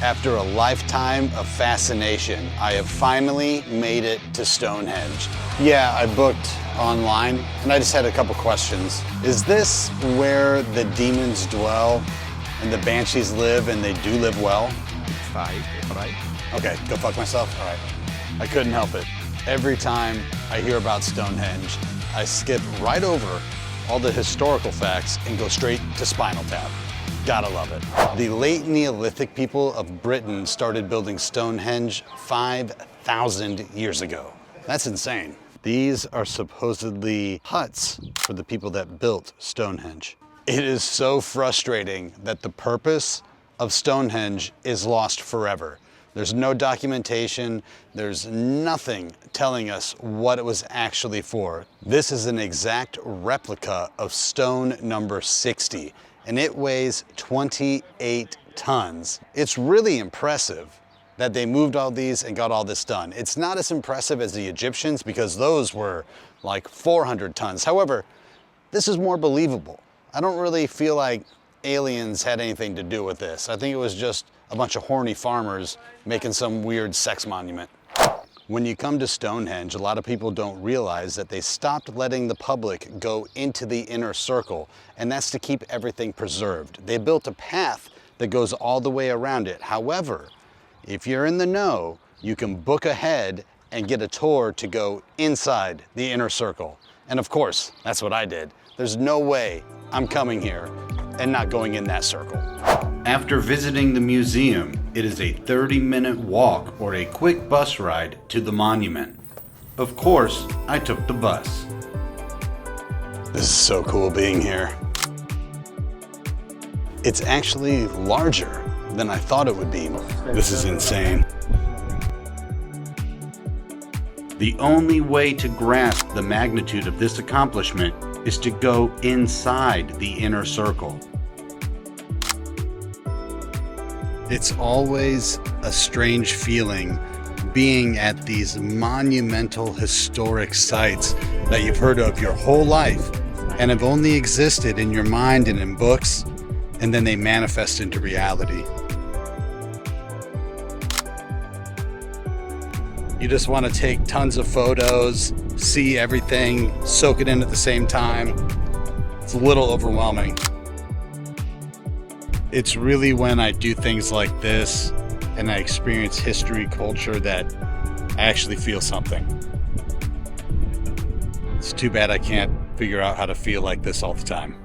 After a lifetime of fascination, I have finally made it to Stonehenge. Yeah, I booked online and I just had a couple questions. Is this where the demons dwell and the banshees live, and they do live well? Right. Okay, go fuck myself? All right. I couldn't help it. Every time I hear about Stonehenge, I skip right over all the historical facts and go straight to Spinal Tap. Gotta love it. The late Neolithic people of Britain started building Stonehenge 5,000 years ago. That's insane. These are supposedly huts for the people that built Stonehenge. It is so frustrating that the purpose of Stonehenge is lost forever. There's no documentation, there's nothing telling us what it was actually for. This is an exact replica of stone number 60, and it weighs 28 tons. It's really impressive that they moved all these and got all this done. It's not as impressive as the Egyptians because those were like 400 tons. However, this is more believable. I don't really feel like aliens had anything to do with this. I think it was just a bunch of horny farmers making some weird sex monument. When you come to Stonehenge, a lot of people don't realize that they stopped letting the public go into the inner circle, and that's to keep everything preserved. They built a path that goes all the way around it. However, if you're in the know, you can book ahead and get a tour to go inside the inner circle. And of course, that's what I did. There's no way I'm coming here and not going in that circle. After visiting the museum, it is a 30-minute walk or a quick bus ride to the monument. Of course, I took the bus. This is so cool being here. It's actually larger than I thought it would be. This is insane. The only way to grasp the magnitude of this accomplishment is to go inside the inner circle. It's always a strange feeling being at these monumental historic sites that you've heard of your whole life and have only existed in your mind and in books, and then they manifest into reality. You just want to take tons of photos, see everything, soak it in at the same time. It's a little overwhelming. It's really when I do things like this and I experience history, culture, that I actually feel something. It's too bad I can't figure out how to feel like this all the time.